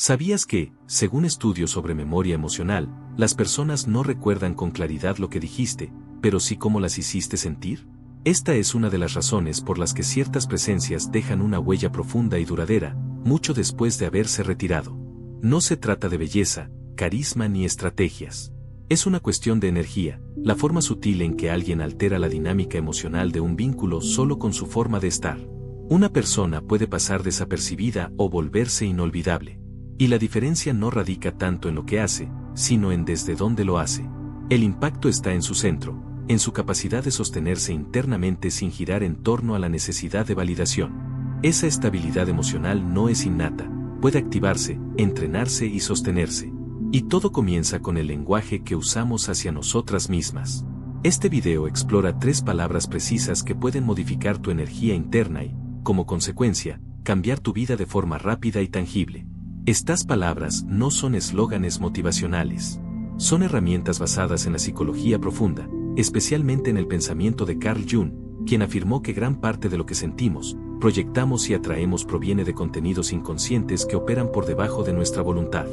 ¿Sabías que, según estudios sobre memoria emocional, las personas no recuerdan con claridad lo que dijiste, pero sí cómo las hiciste sentir? Esta es una de las razones por las que ciertas presencias dejan una huella profunda y duradera, mucho después de haberse retirado. No se trata de belleza, carisma ni estrategias. Es una cuestión de energía, la forma sutil en que alguien altera la dinámica emocional de un vínculo solo con su forma de estar. Una persona puede pasar desapercibida o volverse inolvidable. Y la diferencia no radica tanto en lo que hace, sino en desde dónde lo hace. El impacto está en su centro, en su capacidad de sostenerse internamente sin girar en torno a la necesidad de validación. Esa estabilidad emocional no es innata, puede activarse, entrenarse y sostenerse. Y todo comienza con el lenguaje que usamos hacia nosotras mismas. Este video explora 3 palabras precisas que pueden modificar tu energía interna y, como consecuencia, cambiar tu vida de forma rápida y tangible. Estas palabras no son eslóganes motivacionales. Son herramientas basadas en la psicología profunda, especialmente en el pensamiento de Carl Jung, quien afirmó que gran parte de lo que sentimos, proyectamos y atraemos proviene de contenidos inconscientes que operan por debajo de nuestra voluntad.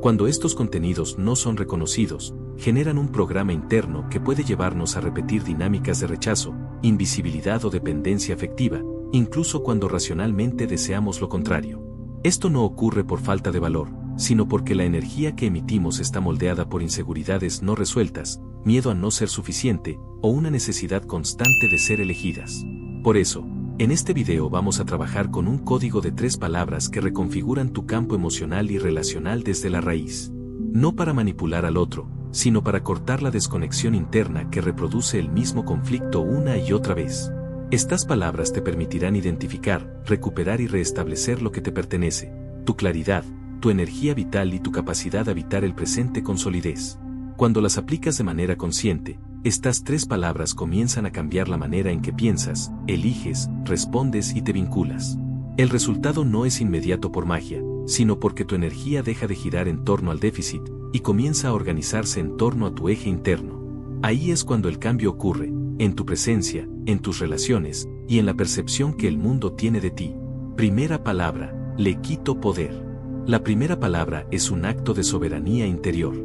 Cuando estos contenidos no son reconocidos, generan un programa interno que puede llevarnos a repetir dinámicas de rechazo, invisibilidad o dependencia afectiva, incluso cuando racionalmente deseamos lo contrario. Esto no ocurre por falta de valor, sino porque la energía que emitimos está moldeada por inseguridades no resueltas, miedo a no ser suficiente, o una necesidad constante de ser elegidas. Por eso, en este video vamos a trabajar con un código de 3 palabras que reconfiguran tu campo emocional y relacional desde la raíz. No para manipular al otro, sino para cortar la desconexión interna que reproduce el mismo conflicto una y otra vez. Estas palabras te permitirán identificar, recuperar y restablecer lo que te pertenece, tu claridad, tu energía vital y tu capacidad de habitar el presente con solidez. Cuando las aplicas de manera consciente, estas 3 palabras comienzan a cambiar la manera en que piensas, eliges, respondes y te vinculas. El resultado no es inmediato por magia, sino porque tu energía deja de girar en torno al déficit y comienza a organizarse en torno a tu eje interno. Ahí es cuando el cambio ocurre, en tu presencia, en tus relaciones, y en la percepción que el mundo tiene de ti. Primera palabra, le quito poder. La primera palabra es un acto de soberanía interior.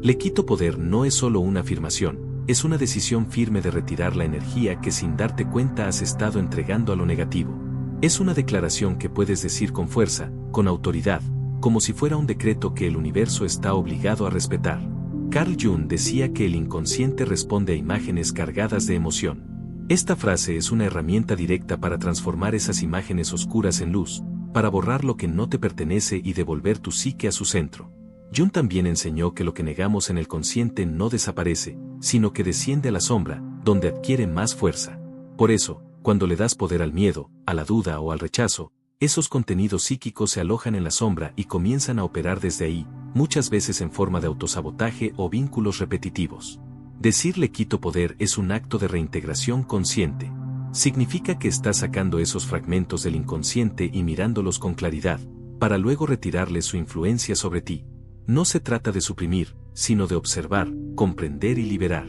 Le quito poder no es solo una afirmación, es una decisión firme de retirar la energía que sin darte cuenta has estado entregando a lo negativo. Es una declaración que puedes decir con fuerza, con autoridad, como si fuera un decreto que el universo está obligado a respetar. Carl Jung decía que el inconsciente responde a imágenes cargadas de emoción. Esta frase es una herramienta directa para transformar esas imágenes oscuras en luz, para borrar lo que no te pertenece y devolver tu psique a su centro. Jung también enseñó que lo que negamos en el consciente no desaparece, sino que desciende a la sombra, donde adquiere más fuerza. Por eso, cuando le das poder al miedo, a la duda o al rechazo, esos contenidos psíquicos se alojan en la sombra y comienzan a operar desde ahí, muchas veces en forma de autosabotaje o vínculos repetitivos. Decir le quito poder es un acto de reintegración consciente. Significa que estás sacando esos fragmentos del inconsciente y mirándolos con claridad, para luego retirarles su influencia sobre ti. No se trata de suprimir, sino de observar, comprender y liberar.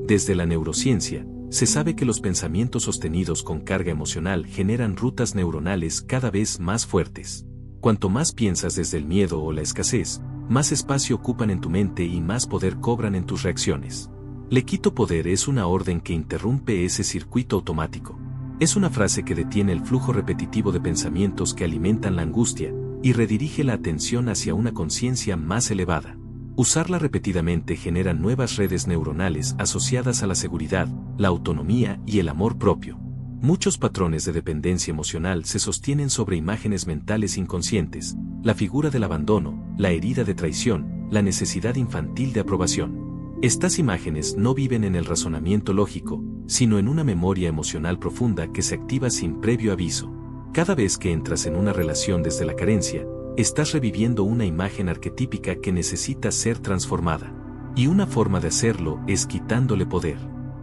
Desde la neurociencia, se sabe que los pensamientos sostenidos con carga emocional generan rutas neuronales cada vez más fuertes. Cuanto más piensas desde el miedo o la escasez, más espacio ocupan en tu mente y más poder cobran en tus reacciones. Le quito poder es una orden que interrumpe ese circuito automático. Es una frase que detiene el flujo repetitivo de pensamientos que alimentan la angustia y redirige la atención hacia una conciencia más elevada. Usarla repetidamente genera nuevas redes neuronales asociadas a la seguridad, la autonomía y el amor propio. Muchos patrones de dependencia emocional se sostienen sobre imágenes mentales inconscientes, la figura del abandono, la herida de traición, la necesidad infantil de aprobación. Estas imágenes no viven en el razonamiento lógico, sino en una memoria emocional profunda que se activa sin previo aviso. Cada vez que entras en una relación desde la carencia, estás reviviendo una imagen arquetípica que necesita ser transformada. Y una forma de hacerlo es quitándole poder.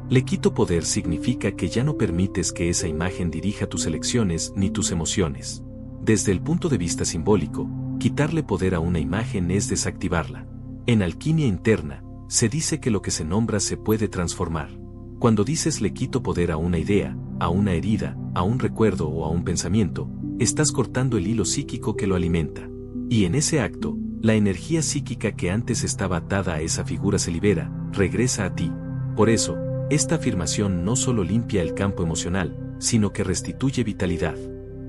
Le quito poder significa que ya no permites que esa imagen dirija tus elecciones ni tus emociones. Desde el punto de vista simbólico, quitarle poder a una imagen es desactivarla. En alquimia interna, se dice que lo que se nombra se puede transformar. Cuando dices le quito poder a una idea, a una herida, a un recuerdo o a un pensamiento, estás cortando el hilo psíquico que lo alimenta. Y en ese acto, la energía psíquica que antes estaba atada a esa figura se libera, regresa a ti. Por eso, esta afirmación no solo limpia el campo emocional, sino que restituye vitalidad.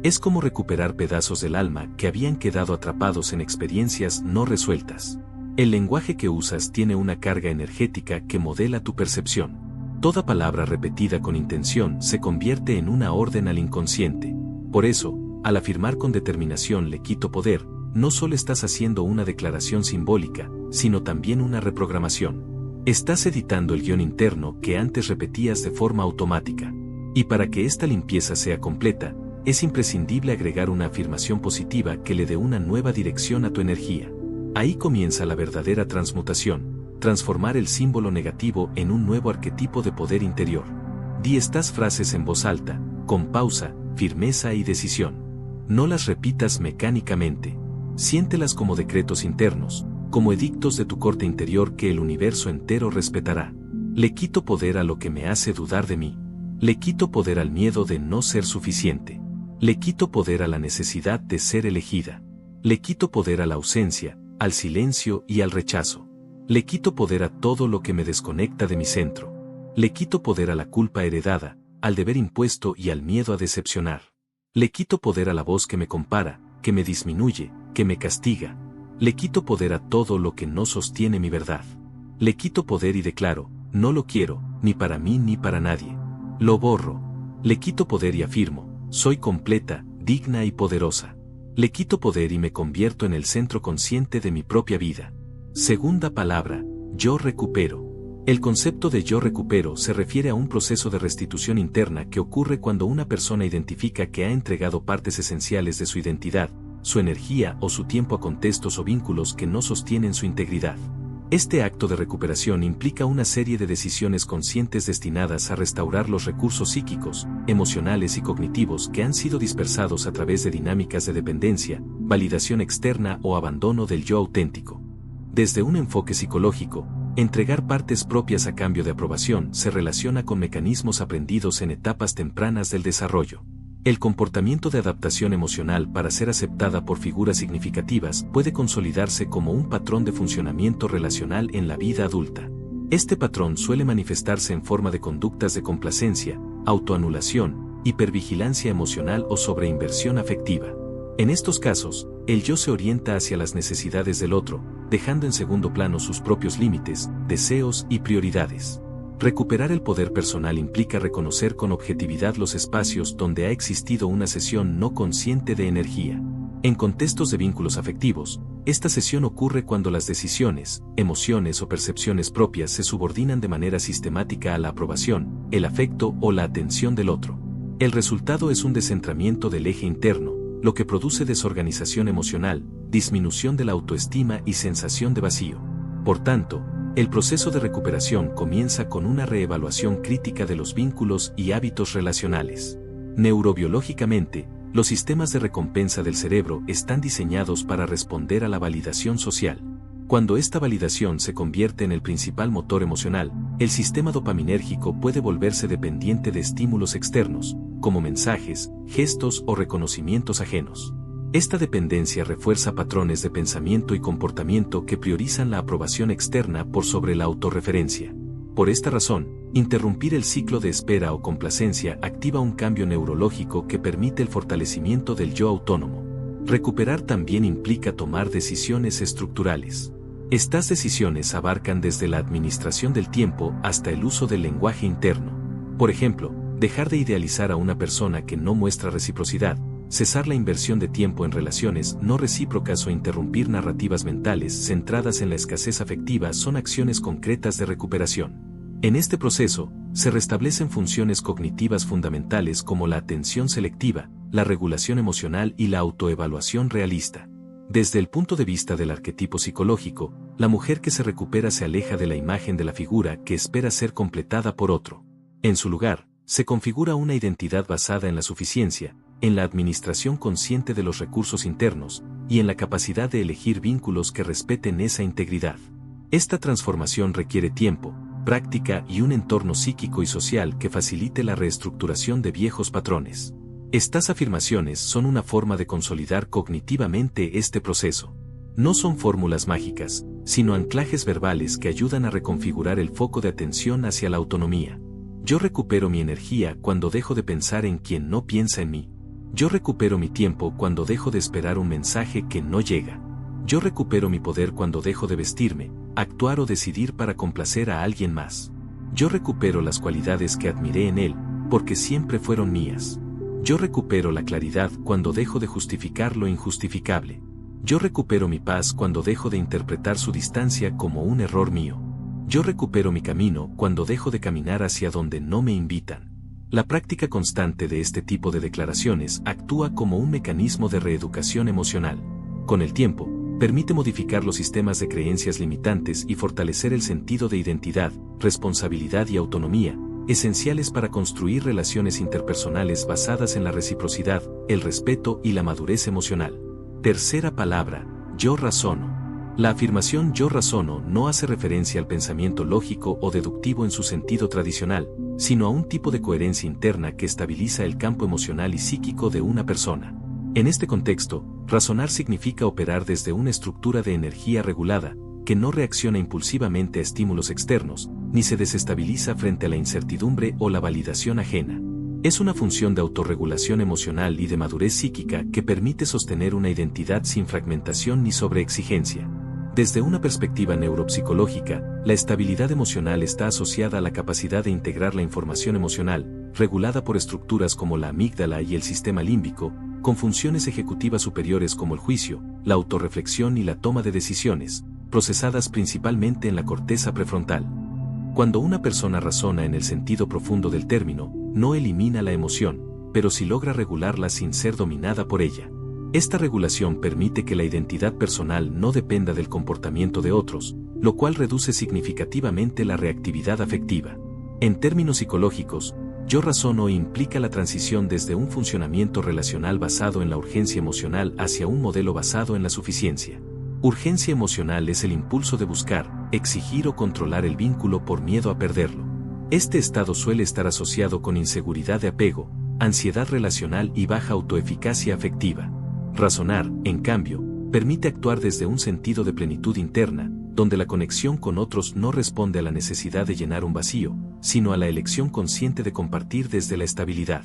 Es como recuperar pedazos del alma que habían quedado atrapados en experiencias no resueltas. El lenguaje que usas tiene una carga energética que modela tu percepción. Toda palabra repetida con intención se convierte en una orden al inconsciente. Por eso, al afirmar con determinación "le quito poder", no solo estás haciendo una declaración simbólica, sino también una reprogramación. Estás editando el guión interno que antes repetías de forma automática. Y para que esta limpieza sea completa, es imprescindible agregar una afirmación positiva que le dé una nueva dirección a tu energía. Ahí comienza la verdadera transmutación, transformar el símbolo negativo en un nuevo arquetipo de poder interior. Di estas frases en voz alta, con pausa, firmeza y decisión. No las repitas mecánicamente. Siéntelas como decretos internos, como edictos de tu corte interior que el universo entero respetará. Le quito poder a lo que me hace dudar de mí. Le quito poder al miedo de no ser suficiente. Le quito poder a la necesidad de ser elegida. Le quito poder a la ausencia, al silencio y al rechazo. Le quito poder a todo lo que me desconecta de mi centro. Le quito poder a la culpa heredada, al deber impuesto y al miedo a decepcionar. Le quito poder a la voz que me compara, que me disminuye, que me castiga. Le quito poder a todo lo que no sostiene mi verdad. Le quito poder y declaro, no lo quiero, ni para mí ni para nadie. Lo borro. Le quito poder y afirmo, soy completa, digna y poderosa. Le quito poder y me convierto en el centro consciente de mi propia vida. Segunda palabra, yo recupero. El concepto de yo recupero se refiere a un proceso de restitución interna que ocurre cuando una persona identifica que ha entregado partes esenciales de su identidad, su energía o su tiempo a contextos o vínculos que no sostienen su integridad. Este acto de recuperación implica una serie de decisiones conscientes destinadas a restaurar los recursos psíquicos, emocionales y cognitivos que han sido dispersados a través de dinámicas de dependencia, validación externa o abandono del yo auténtico. Desde un enfoque psicológico, entregar partes propias a cambio de aprobación se relaciona con mecanismos aprendidos en etapas tempranas del desarrollo. El comportamiento de adaptación emocional para ser aceptada por figuras significativas puede consolidarse como un patrón de funcionamiento relacional en la vida adulta. Este patrón suele manifestarse en forma de conductas de complacencia, autoanulación, hipervigilancia emocional o sobreinversión afectiva. En estos casos, el yo se orienta hacia las necesidades del otro, dejando en segundo plano sus propios límites, deseos y prioridades. Recuperar el poder personal implica reconocer con objetividad los espacios donde ha existido una cesión no consciente de energía. En contextos de vínculos afectivos, esta cesión ocurre cuando las decisiones, emociones o percepciones propias se subordinan de manera sistemática a la aprobación, el afecto o la atención del otro. El resultado es un descentramiento del eje interno, lo que produce desorganización emocional, disminución de la autoestima y sensación de vacío. Por tanto, el proceso de recuperación comienza con una reevaluación crítica de los vínculos y hábitos relacionales. Neurobiológicamente, los sistemas de recompensa del cerebro están diseñados para responder a la validación social. Cuando esta validación se convierte en el principal motor emocional, el sistema dopaminérgico puede volverse dependiente de estímulos externos, como mensajes, gestos o reconocimientos ajenos. Esta dependencia refuerza patrones de pensamiento y comportamiento que priorizan la aprobación externa por sobre la autorreferencia. Por esta razón, interrumpir el ciclo de espera o complacencia activa un cambio neurológico que permite el fortalecimiento del yo autónomo. Recuperar también implica tomar decisiones estructurales. Estas decisiones abarcan desde la administración del tiempo hasta el uso del lenguaje interno. Por ejemplo, dejar de idealizar a una persona que no muestra reciprocidad, cesar la inversión de tiempo en relaciones no recíprocas o interrumpir narrativas mentales centradas en la escasez afectiva son acciones concretas de recuperación. En este proceso, se restablecen funciones cognitivas fundamentales como la atención selectiva, la regulación emocional y la autoevaluación realista. Desde el punto de vista del arquetipo psicológico, la mujer que se recupera se aleja de la imagen de la figura que espera ser completada por otro. En su lugar, se configura una identidad basada en la suficiencia, en la administración consciente de los recursos internos, y en la capacidad de elegir vínculos que respeten esa integridad. Esta transformación requiere tiempo, práctica y un entorno psíquico y social que facilite la reestructuración de viejos patrones. Estas afirmaciones son una forma de consolidar cognitivamente este proceso. No son fórmulas mágicas, sino anclajes verbales que ayudan a reconfigurar el foco de atención hacia la autonomía. Yo recupero mi energía cuando dejo de pensar en quien no piensa en mí. Yo recupero mi tiempo cuando dejo de esperar un mensaje que no llega. Yo recupero mi poder cuando dejo de vestirme, actuar o decidir para complacer a alguien más. Yo recupero las cualidades que admiré en él, porque siempre fueron mías. Yo recupero la claridad cuando dejo de justificar lo injustificable. Yo recupero mi paz cuando dejo de interpretar su distancia como un error mío. Yo recupero mi camino cuando dejo de caminar hacia donde no me invitan. La práctica constante de este tipo de declaraciones actúa como un mecanismo de reeducación emocional. Con el tiempo, permite modificar los sistemas de creencias limitantes y fortalecer el sentido de identidad, responsabilidad y autonomía, esenciales para construir relaciones interpersonales basadas en la reciprocidad, el respeto y la madurez emocional. Tercera palabra, yo razono. La afirmación yo razono no hace referencia al pensamiento lógico o deductivo en su sentido tradicional, sino a un tipo de coherencia interna que estabiliza el campo emocional y psíquico de una persona. En este contexto, razonar significa operar desde una estructura de energía regulada, que no reacciona impulsivamente a estímulos externos, ni se desestabiliza frente a la incertidumbre o la validación ajena. Es una función de autorregulación emocional y de madurez psíquica que permite sostener una identidad sin fragmentación ni sobreexigencia. Desde una perspectiva neuropsicológica, la estabilidad emocional está asociada a la capacidad de integrar la información emocional, regulada por estructuras como la amígdala y el sistema límbico, con funciones ejecutivas superiores como el juicio, la autorreflexión y la toma de decisiones, procesadas principalmente en la corteza prefrontal. Cuando una persona razona en el sentido profundo del término, no elimina la emoción, pero sí logra regularla sin ser dominada por ella. Esta regulación permite que la identidad personal no dependa del comportamiento de otros, lo cual reduce significativamente la reactividad afectiva. En términos psicológicos, yo razono implica la transición desde un funcionamiento relacional basado en la urgencia emocional hacia un modelo basado en la suficiencia. Urgencia emocional es el impulso de buscar, exigir o controlar el vínculo por miedo a perderlo. Este estado suele estar asociado con inseguridad de apego, ansiedad relacional y baja autoeficacia afectiva. Razonar, en cambio, permite actuar desde un sentido de plenitud interna, donde la conexión con otros no responde a la necesidad de llenar un vacío, sino a la elección consciente de compartir desde la estabilidad.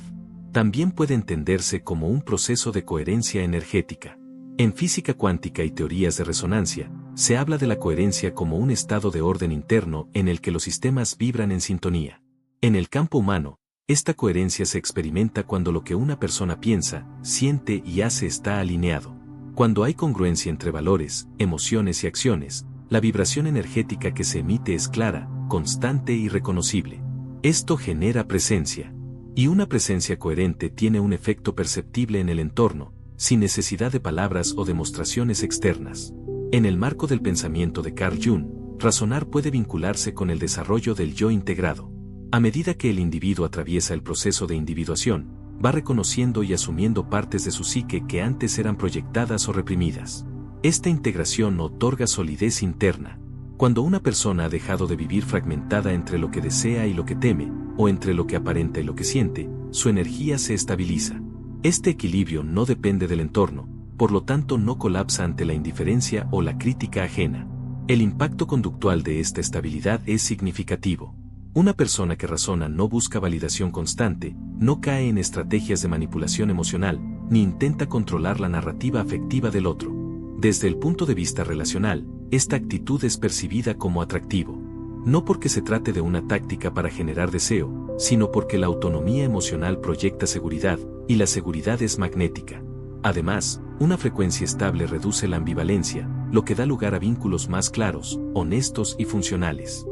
También puede entenderse como un proceso de coherencia energética. En física cuántica y teorías de resonancia, se habla de la coherencia como un estado de orden interno en el que los sistemas vibran en sintonía. En el campo humano, esta coherencia se experimenta cuando lo que una persona piensa, siente y hace está alineado. Cuando hay congruencia entre valores, emociones y acciones, la vibración energética que se emite es clara, constante y reconocible. Esto genera presencia. Y una presencia coherente tiene un efecto perceptible en el entorno, sin necesidad de palabras o demostraciones externas. En el marco del pensamiento de Carl Jung, razonar puede vincularse con el desarrollo del yo integrado. A medida que el individuo atraviesa el proceso de individuación, va reconociendo y asumiendo partes de su psique que antes eran proyectadas o reprimidas. Esta integración otorga solidez interna. Cuando una persona ha dejado de vivir fragmentada entre lo que desea y lo que teme, o entre lo que aparenta y lo que siente, su energía se estabiliza. Este equilibrio no depende del entorno, por lo tanto no colapsa ante la indiferencia o la crítica ajena. El impacto conductual de esta estabilidad es significativo. Una persona que razona no busca validación constante, no cae en estrategias de manipulación emocional, ni intenta controlar la narrativa afectiva del otro. Desde el punto de vista relacional, esta actitud es percibida como atractivo. No porque se trate de una táctica para generar deseo, sino porque la autonomía emocional proyecta seguridad, y la seguridad es magnética. Además, una frecuencia estable reduce la ambivalencia, lo que da lugar a vínculos más claros, honestos y funcionales.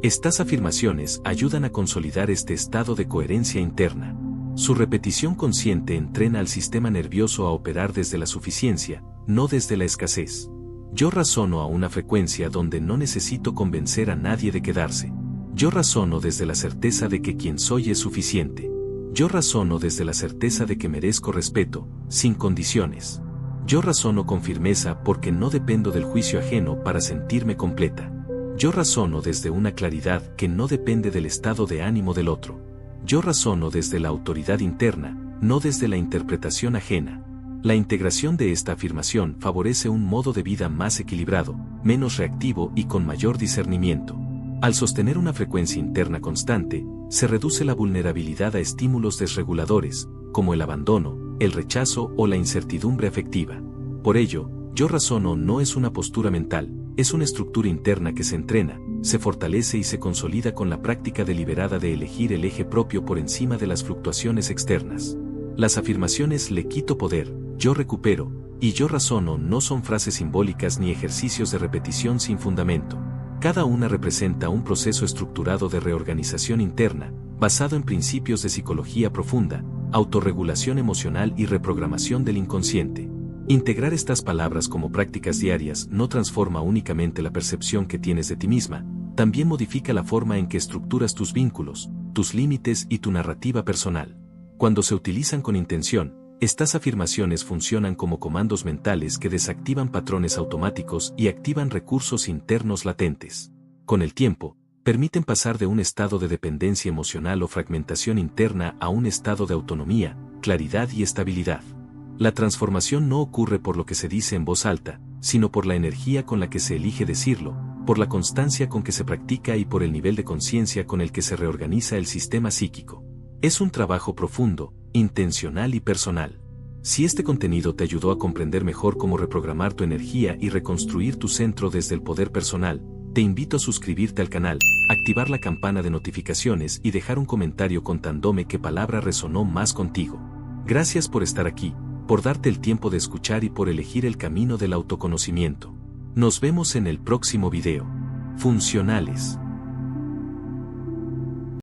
Estas afirmaciones ayudan a consolidar este estado de coherencia interna. Su repetición consciente entrena al sistema nervioso a operar desde la suficiencia, no desde la escasez. Yo razono a una frecuencia donde no necesito convencer a nadie de quedarse. Yo razono desde la certeza de que quien soy es suficiente. Yo razono desde la certeza de que merezco respeto, sin condiciones. Yo razono con firmeza porque no dependo del juicio ajeno para sentirme completa. Yo razono desde una claridad que no depende del estado de ánimo del otro. Yo razono desde la autoridad interna, no desde la interpretación ajena. La integración de esta afirmación favorece un modo de vida más equilibrado, menos reactivo y con mayor discernimiento. Al sostener una frecuencia interna constante, se reduce la vulnerabilidad a estímulos desreguladores, como el abandono, el rechazo o la incertidumbre afectiva. Por ello, yo razono no es una postura mental, es una estructura interna que se entrena, se fortalece y se consolida con la práctica deliberada de elegir el eje propio por encima de las fluctuaciones externas. Las afirmaciones "le quito poder", "yo recupero" y "yo razono" no son frases simbólicas ni ejercicios de repetición sin fundamento. Cada una representa un proceso estructurado de reorganización interna, basado en principios de psicología profunda, autorregulación emocional y reprogramación del inconsciente. Integrar estas palabras como prácticas diarias no transforma únicamente la percepción que tienes de ti misma, también modifica la forma en que estructuras tus vínculos, tus límites y tu narrativa personal. Cuando se utilizan con intención, estas afirmaciones funcionan como comandos mentales que desactivan patrones automáticos y activan recursos internos latentes. Con el tiempo, permiten pasar de un estado de dependencia emocional o fragmentación interna a un estado de autonomía, claridad y estabilidad. La transformación no ocurre por lo que se dice en voz alta, sino por la energía con la que se elige decirlo, por la constancia con que se practica y por el nivel de conciencia con el que se reorganiza el sistema psíquico. Es un trabajo profundo, intencional y personal. Si este contenido te ayudó a comprender mejor cómo reprogramar tu energía y reconstruir tu centro desde el poder personal, te invito a suscribirte al canal, activar la campana de notificaciones y dejar un comentario contándome qué palabra resonó más contigo. Gracias por estar aquí, por darte el tiempo de escuchar y por elegir el camino del autoconocimiento. Nos vemos en el próximo video. Funcionales.